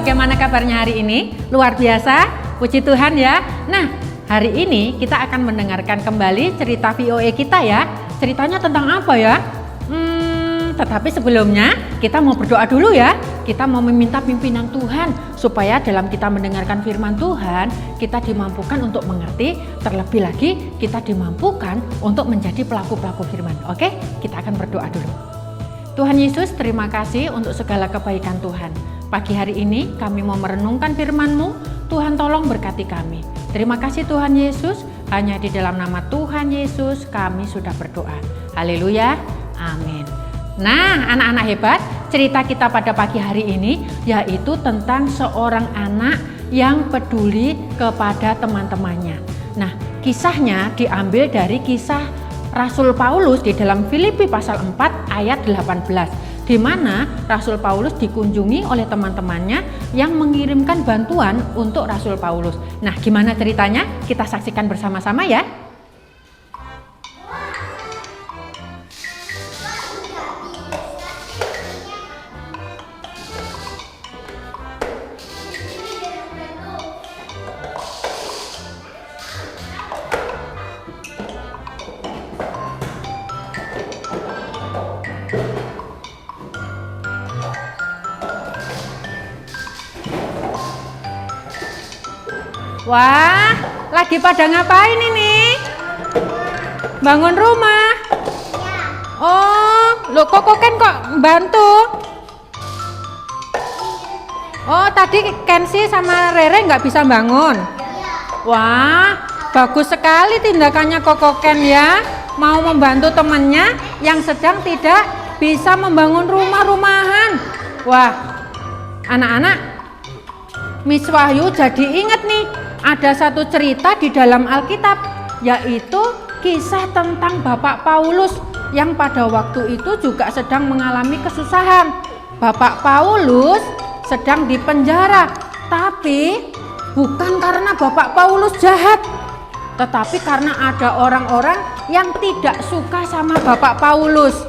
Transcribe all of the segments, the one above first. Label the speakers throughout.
Speaker 1: bagaimana kabarnya hari ini? Luar biasa, puji Tuhan ya. Nah, hari ini kita akan mendengarkan kembali cerita VOA kita ya. Ceritanya tentang apa ya? Tetapi sebelumnya kita mau berdoa dulu ya. Kita mau meminta pimpinan Tuhan supaya dalam kita mendengarkan firman Tuhan, kita dimampukan untuk mengerti, terlebih lagi kita dimampukan untuk menjadi pelaku-pelaku firman. Oke, kita akan berdoa dulu. Tuhan Yesus, terima kasih untuk segala kebaikan Tuhan. Pagi hari ini kami mau merenungkan firman-Mu. Tuhan tolong berkati kami. Terima kasih Tuhan Yesus. Hanya di dalam nama Tuhan Yesus kami sudah berdoa. Haleluya. Amin. Nah, anak-anak hebat, cerita kita pada pagi hari ini yaitu tentang seorang anak yang peduli kepada teman-temannya. Nah, kisahnya diambil dari kisah Rasul Paulus di dalam Filipi pasal 4 ayat 18. Di mana Rasul Paulus dikunjungi oleh teman-temannya yang mengirimkan bantuan untuk Rasul Paulus. Nah, gimana ceritanya? Kita saksikan bersama-sama ya. Wah, lagi pada ngapain ini? Bangun rumah? Oh, lo kok Ken kok bantu? Oh, tadi Kensi sama Rere nggak bisa bangun? Wah, bagus sekali tindakannya Koko Ken ya. Mau membantu temannya yang sedang tidak bisa membangun rumah-rumahan. Wah, anak-anak, Miss Wahyu jadi inget nih. Ada satu cerita di dalam Alkitab, yaitu kisah tentang Bapak Paulus yang pada waktu itu juga sedang mengalami kesusahan. Bapak Paulus sedang dipenjara, tapi bukan karena Bapak Paulus jahat, tetapi karena ada orang-orang yang tidak suka sama Bapak Paulus,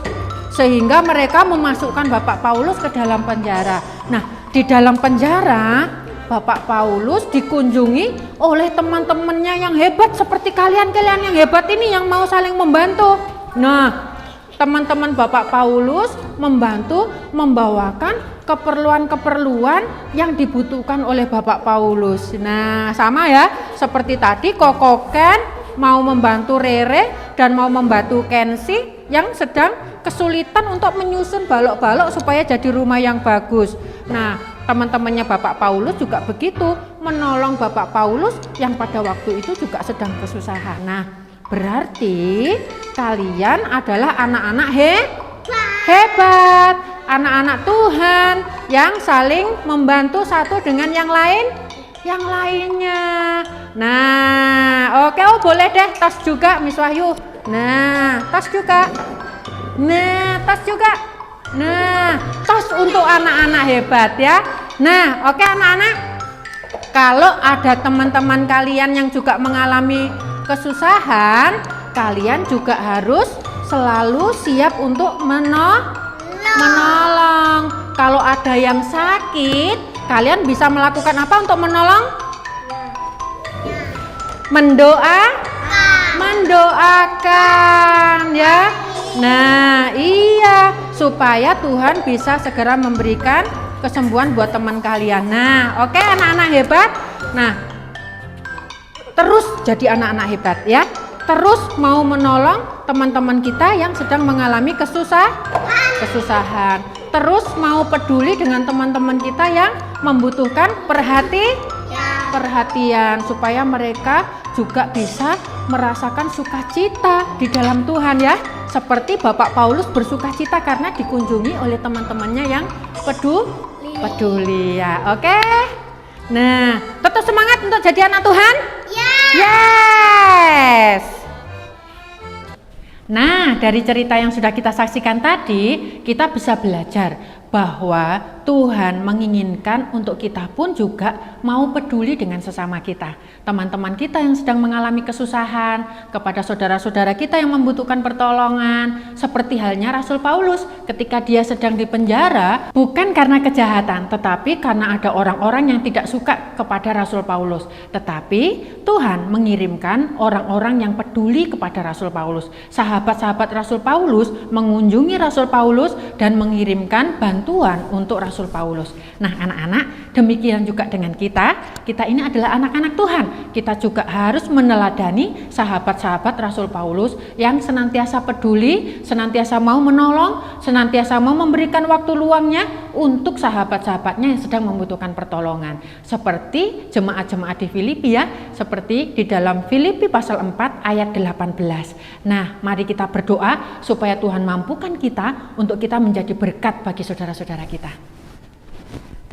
Speaker 1: sehingga mereka memasukkan Bapak Paulus ke dalam penjara. Nah, di dalam penjara Bapak Paulus dikunjungi oleh teman-temannya yang hebat seperti kalian-kalian yang hebat ini yang mau saling membantu. Nah, teman-teman Bapak Paulus membantu membawakan keperluan-keperluan yang dibutuhkan oleh Bapak Paulus. Nah, sama ya, seperti tadi Koko Ken mau membantu Rere dan mau membantu Kensi yang sedang kesulitan untuk menyusun balok-balok supaya jadi rumah yang bagus. Nah, teman-temannya Bapak Paulus juga begitu, menolong Bapak Paulus yang pada waktu itu juga sedang kesusahan. Nah, berarti kalian adalah anak-anak hebat, anak-anak Tuhan yang saling membantu satu dengan yang lainnya. Nah, oke, boleh deh tas juga Miss Wahyu. Nah, tas juga. Nah, tas juga. Nah, tos untuk anak-anak hebat ya. Nah, oke anak-anak, kalau ada teman-teman kalian yang juga mengalami kesusahan, kalian juga harus selalu siap untuk menolong. Kalau ada yang sakit, kalian bisa melakukan apa untuk menolong? Mendoakan ya. Nah, iya, supaya Tuhan bisa segera memberikan kesembuhan buat teman kalian. Nah, oke anak-anak hebat. Nah, terus jadi anak-anak hebat ya. Terus mau menolong teman-teman kita yang sedang mengalami kesusahan. Terus mau peduli dengan teman-teman kita yang membutuhkan perhatian supaya mereka juga bisa merasakan sukacita di dalam Tuhan ya. Seperti Bapak Paulus bersukacita karena dikunjungi oleh teman-temannya yang peduli ya. Oke. Nah, tetap semangat untuk jadi anak Tuhan? Yes. Nah, dari cerita yang sudah kita saksikan tadi, kita bisa belajar bahwa Tuhan menginginkan untuk kita pun juga mau peduli dengan sesama kita. Teman-teman kita yang sedang mengalami kesusahan, kepada saudara-saudara kita yang membutuhkan pertolongan, seperti halnya Rasul Paulus ketika dia sedang dipenjara, bukan karena kejahatan, tetapi karena ada orang-orang yang tidak suka kepada Rasul Paulus. Tetapi Tuhan mengirimkan orang-orang yang peduli kepada Rasul Paulus. Sahabat-sahabat Rasul Paulus mengunjungi Rasul Paulus dan mengirimkan bantuan untuk Rasul Paulus. Nah, anak-anak, demikian juga dengan kita. Kita ini adalah anak-anak Tuhan. Kita juga harus meneladani sahabat-sahabat Rasul Paulus yang senantiasa peduli, senantiasa mau menolong, senantiasa mau memberikan waktu luangnya untuk sahabat-sahabatnya yang sedang membutuhkan pertolongan. Seperti jemaat-jemaat di Filipi ya, seperti di dalam Filipi pasal 4 ayat 18. Nah, mari kita berdoa supaya Tuhan mampukan kita untuk kita menjadi berkat bagi saudara-saudara kita.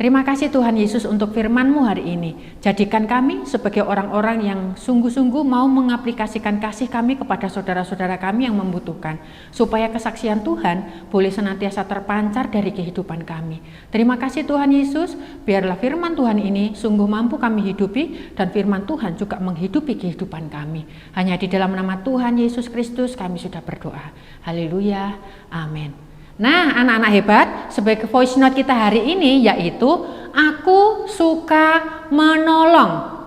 Speaker 1: Terima kasih Tuhan Yesus untuk firman-Mu hari ini. Jadikan kami sebagai orang-orang yang sungguh-sungguh mau mengaplikasikan kasih kami kepada saudara-saudara kami yang membutuhkan, supaya kesaksian Tuhan boleh senantiasa terpancar dari kehidupan kami. Terima kasih Tuhan Yesus, biarlah firman Tuhan ini sungguh mampu kami hidupi, dan firman Tuhan juga menghidupi kehidupan kami. Hanya di dalam nama Tuhan Yesus Kristus kami sudah berdoa. Haleluya, amin. Nah, anak-anak hebat, sebagai voice note kita hari ini yaitu aku suka menolong.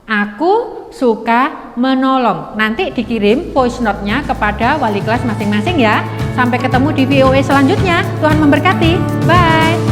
Speaker 1: Aku suka menolong. Nanti dikirim voice note-nya kepada wali kelas masing-masing ya. Sampai ketemu di VOA selanjutnya. Tuhan memberkati. Bye.